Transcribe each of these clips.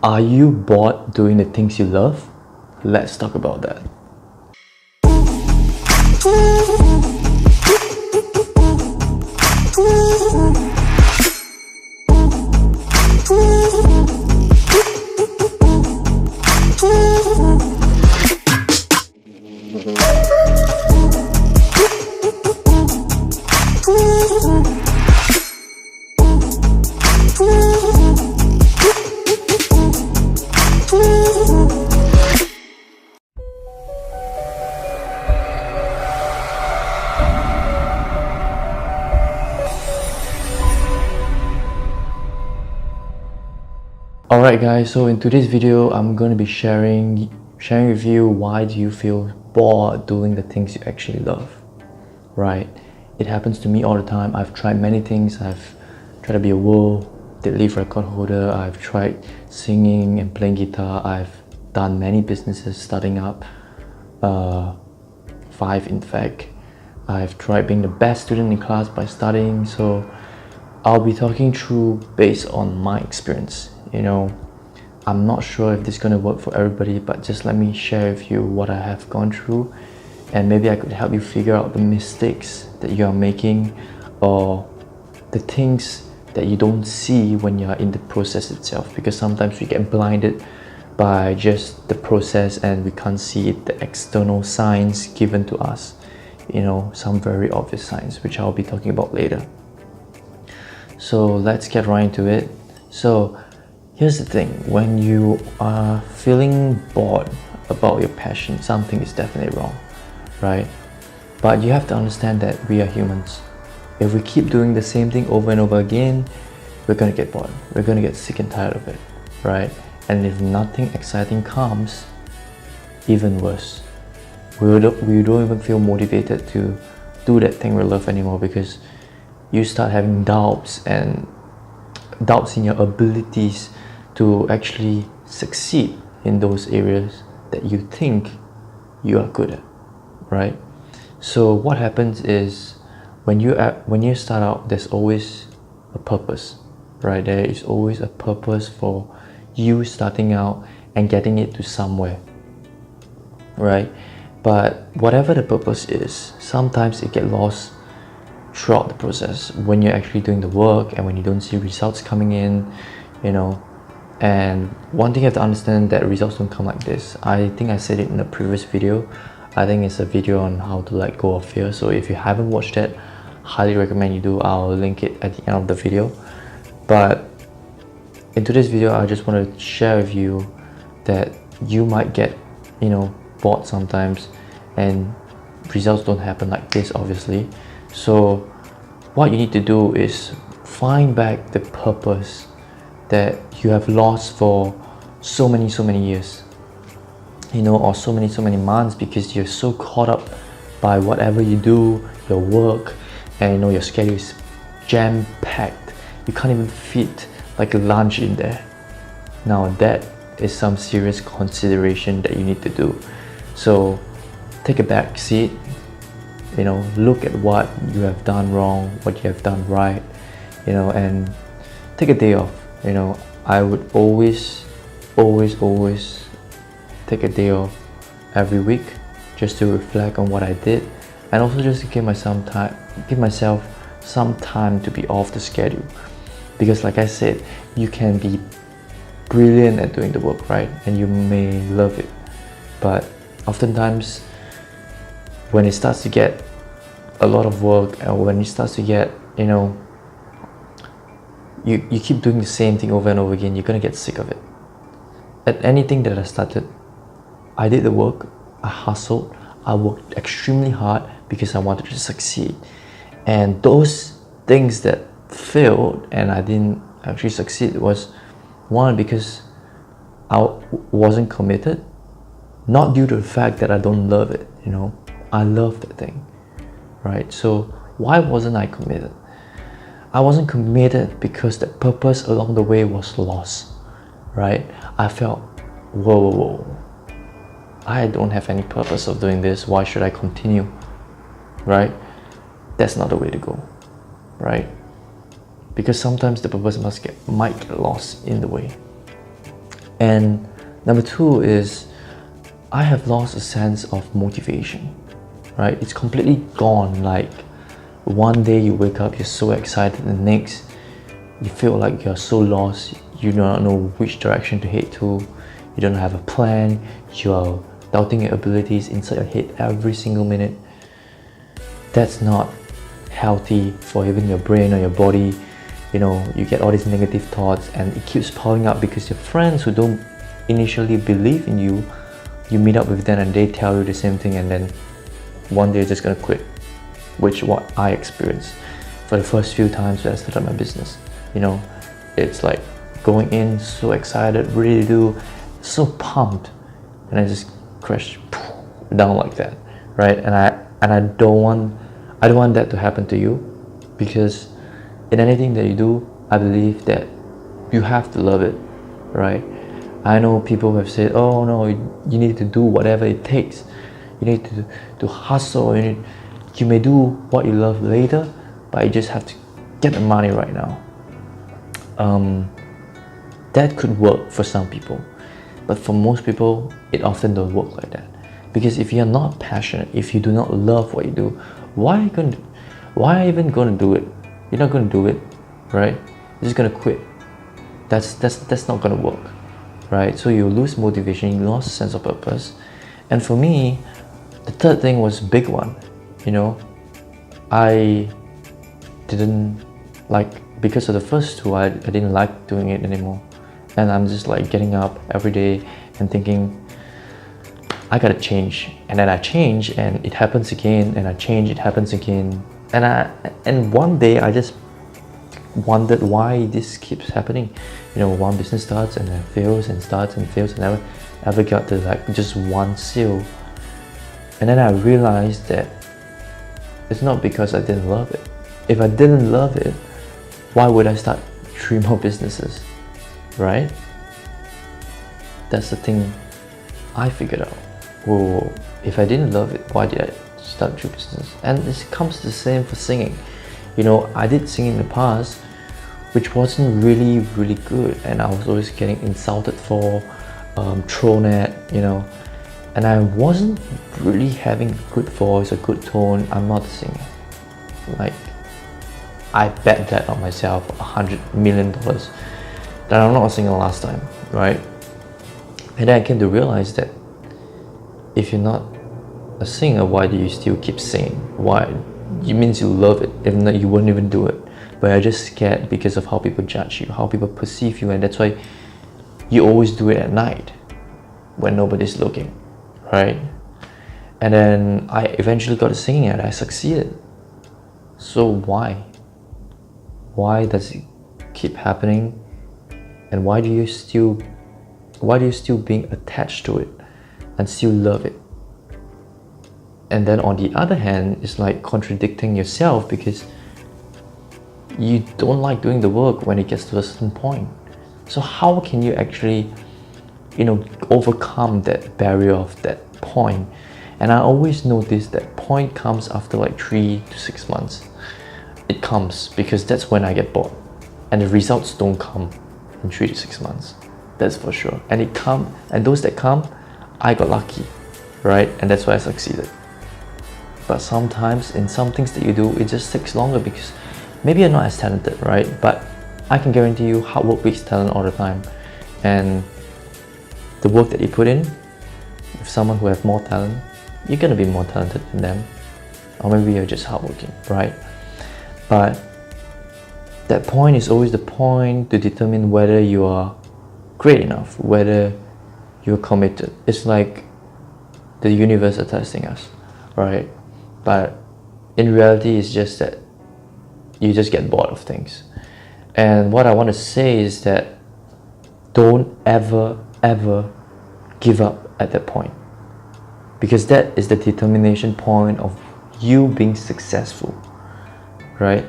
Are you bored doing the things you love? Let's talk about that. Alright guys, so in today's video I'm going to be sharing with you why do you feel bored doing the things you actually love, right? It happens to me all the time. I've tried many things. I've tried to be a world deadlift record holder. I've tried singing and playing guitar. I've done many businesses starting up, 5 in fact. I've tried being the best student in class by studying, so I'll be talking through based on my experience. You know, I'm not sure if this is going to work for everybody, but just let me share with you what I have gone through, and maybe I could help you figure out the mistakes that you are making or the things that you don't see when you are in the process itself, because sometimes we get blinded by just the process and we can't see the external signs given to us, you know, some very obvious signs which I'll be talking about later. So let's get right into it. So here's the thing, when you are feeling bored about your passion, something is definitely wrong, right? But you have to understand that we are humans. If we keep doing the same thing over and over again, we're gonna get bored. We're gonna get sick and tired of it, right? And if nothing exciting comes, even worse. We don't even feel motivated to do that thing we love anymore, because you start having doubts in your abilities to actually succeed in those areas that you think you are good at, right? So what happens is when you start out, there's always a purpose, right? There is always a purpose for you starting out and getting it to somewhere, right? But whatever the purpose is, sometimes it gets lost throughout the process when you're actually doing the work and when you don't see results coming in, you know. And one thing you have to understand, that results don't come like this. I think I said it in a previous video. I think it's a video on how to let go of fear. So if you haven't watched that, highly recommend you do. I'll link it at the end of the video. But in today's video, I just want to share with you that you might get, you know, bored sometimes and results don't happen like this, obviously. So what you need to do is find back the purpose that you have lost for so many years, you know, or so many months, because you're so caught up by whatever you do, your work, and you know your schedule is jam-packed. You can't even fit like a lunch in there. Now that is some serious consideration that you need to do. So take a back seat, you know, look at what you have done wrong, what you have done right, you know, and take a day off. You know, I would always take a day off every week just to reflect on what I did, and also just to give myself some time to be off the schedule. Because like I said, you can be brilliant at doing the work, right? And you may love it, but oftentimes when it starts to get a lot of work, and when it starts to get, you know, you keep doing the same thing over and over again, you're gonna get sick of it. At anything that I started, I did the work, I hustled, I worked extremely hard because I wanted to succeed. And those things that failed and I didn't actually succeed was, one, because I wasn't committed, not due to the fact that I don't love it, you know. I love that thing, right? So why wasn't I committed? I wasn't committed because the purpose along the way was lost, right? I felt, whoa, I don't have any purpose of doing this. Why should I continue, right? That's not the way to go, right? Because sometimes the purpose might get lost in the way. And number two is I have lost a sense of motivation, right? It's completely gone. Like one day you wake up, you're so excited, and the next you feel like you're so lost, you do not know which direction to head to, you don't have a plan, you're doubting your abilities inside your head every single minute. That's not healthy for even your brain or your body. You know, you get all these negative thoughts and it keeps piling up because your friends who don't initially believe in you, you meet up with them and they tell you the same thing, and then one day you're just gonna quit, which is what I experienced for the first few times when I started my business. You know, it's like going in so excited, ready to do, so pumped, and I just crash down like that, right? And I don't want that to happen to you, because in anything that you do, I believe that you have to love it, right? I know people have said, oh no, you need to do whatever it takes, you need to hustle, you may do what you love later, but you just have to get the money right now. That could work for some people, but for most people it often don't work like that. Because if you're not passionate, if you do not love what you do, why are you even going to do it? You're not going to do it, right? You're just going to quit. That's not going to work, right? So you lose motivation, you lost a sense of purpose. And for me, the third thing was a big one. You know, I didn't like, because of the first two, I didn't like doing it anymore. And I'm just like getting up every day and thinking, I gotta change. And then I change and it happens again, and I change, it happens again. And one day I just wondered why this keeps happening. You know, one business starts and then fails and starts and fails, and never ever got to like just one sale. And then I realized that it's not because I didn't love it. If I didn't love it, why would I start 3 more businesses, right? That's the thing I figured out. Well, if I didn't love it, why did I start 3 businesses? And it comes the same for singing. You know, I did sing in the past, which wasn't really good, and I was always getting insulted for, thrown at, you know, and I wasn't really having a good voice, a good tone. I'm not a singer. Like, I bet that on myself $100 million that I'm not a singer last time, right? And then I came to realize that if you're not a singer, why do you still keep singing? Why? It means you love it. If not, you wouldn't even do it. But you're just scared because of how people judge you, how people perceive you, and that's why you always do it at night when nobody's looking, right? And then I eventually got to singing and I succeeded. So why? Why does it keep happening? And why do you still being attached to it and still love it? And then on the other hand, it's like contradicting yourself, because you don't like doing the work when it gets to a certain point. So how can you actually, you know, overcome that barrier of that point? And I always notice that point comes after like 3 to 6 months. It comes because that's when I get bored, and the results don't come in 3 to 6 months. That's for sure. And those that come, I got lucky, right? And that's why I succeeded. But sometimes in some things that you do, it just takes longer because maybe you're not as talented, right? But I can guarantee you, hard work beats talent all the time. And the work that you put in, with someone who has more talent, you're gonna be more talented than them. Or maybe you're just hardworking, right? But that point is always the point to determine whether you are great enough, whether you're committed. It's like the universe are testing us, right? But in reality, it's just that you just get bored of things. And what I want to say is that don't ever give up at that point, because that is the determination point of you being successful, right?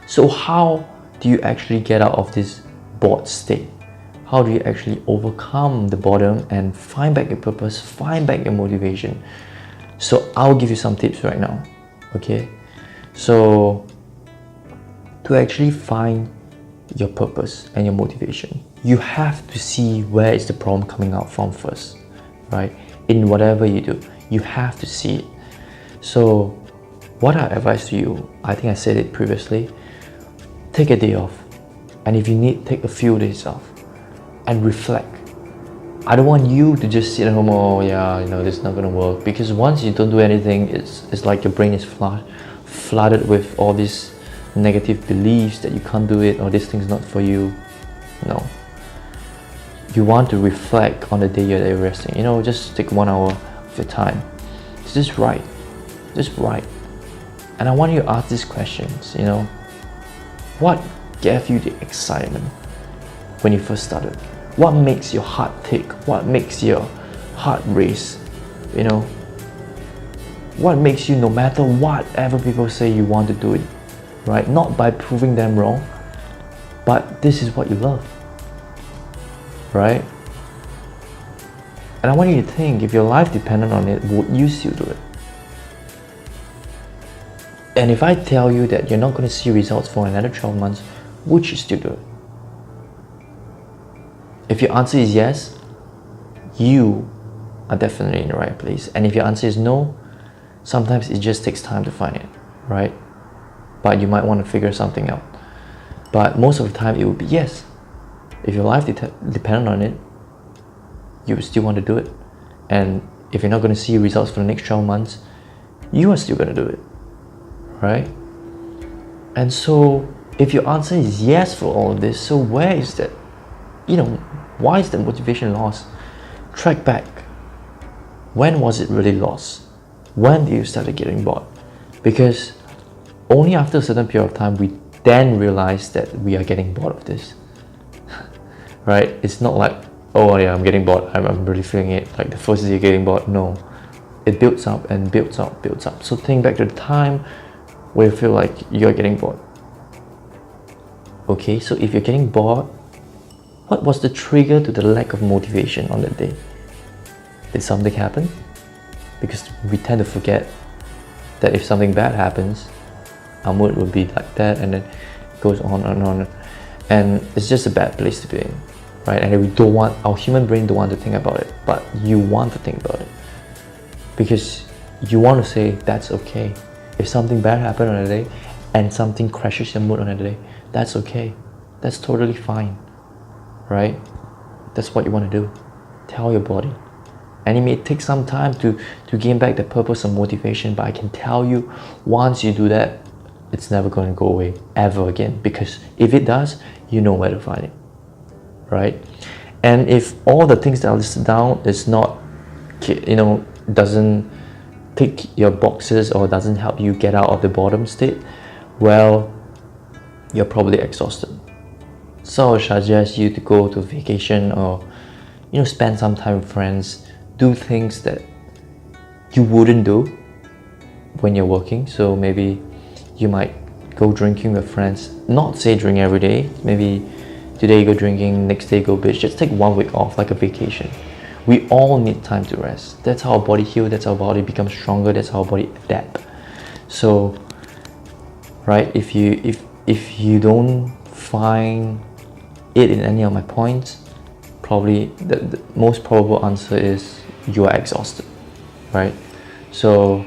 So how do you actually get out of this bored state? How do you actually overcome the boredom and find back your purpose, find back your motivation? So I'll give you some tips right now, okay? So to actually find your purpose and your motivation, you have to see where is the problem coming out from first, right? In whatever you do, you have to see it. So what I advise to you, I think I said it previously, take a day off. And if you need, take a few days off and reflect. I don't want you to just sit at home, oh yeah, you know, this is not gonna work. Because once you don't do anything, it's like your brain is flooded with all these negative beliefs that you can't do it or this thing's not for you. No. You want to reflect on the day you're resting. You know, just take 1 hour of your time. It's just right. Just right. And I want you to ask these questions, you know. What gave you the excitement when you first started? What makes your heart tick? What makes your heart race? You know, what makes you, no matter whatever people say, you want to do it, right? Not by proving them wrong, but this is what you love, right? And I want you to think, if your life depended on it, would you still do it? And if I tell you that you're not going to see results for another 12 months, would you still do it? If your answer is yes, you are definitely in the right place. And if your answer is no, sometimes it just takes time to find it, right? But you might want to figure something out. But most of the time it would be yes. If your life depended on it, you would still want to do it. And if you're not going to see results for the next 12 months, you are still going to do it, right? And so if your answer is yes for all of this, so where is that, you know, why is the motivation lost? Track back. When was it really lost? When did you start getting bored? Because only after a certain period of time, we then realize that we are getting bored of this, right? It's not like, oh yeah, I'm getting bored, I'm really feeling it, like the first day you're getting bored. No, it builds up and builds up, builds up. So think back to the time where you feel like you're getting bored. Okay, so if you're getting bored, what was the trigger to the lack of motivation on that day? Did something happen? Because we tend to forget that if something bad happens, our mood will be like that, and then it goes on and on. And it's just a bad place to be in, right? And we don't want, our human brain don't want to think about it, but you want to think about it. Because you want to say, that's okay. If something bad happened on a day, and something crashes your mood on a day, that's okay. That's totally fine, right? That's what you want to do. Tell your body. And it may take some time to gain back the purpose and motivation, but I can tell you, once you do that, it's never going to go away ever again. Because if it does, you know where to find it, right? And if all the things that I listed down is not, you know, doesn't tick your boxes or doesn't help you get out of the boredom state, well, you're probably exhausted. So I suggest you to go to vacation, or, you know, spend some time with friends, do things that you wouldn't do when you're working. So maybe you might go drinking with friends, not say drink every day, maybe today you go drinking, next day go beach. Just take 1 week off, like a vacation. We all need time to rest. That's how our body heals, that's how our body becomes stronger, that's how our body adapts. So, right, if you don't find it in any of my points, probably the most probable answer is you are exhausted, right? So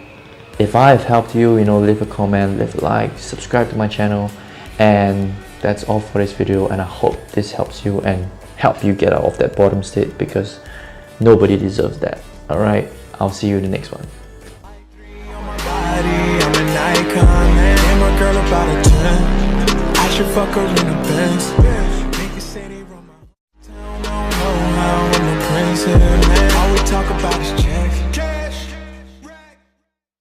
if I have helped you, you know, leave a comment, leave a like, subscribe to my channel, and that's all for this video. And I hope this helps you and help you get out of that boredom state, because nobody deserves that. All right, I'll see you in the next one. I should fuck her in the Benz. Niggas say they run my town, don't know how I'm a prince here, man. All we talk about is change.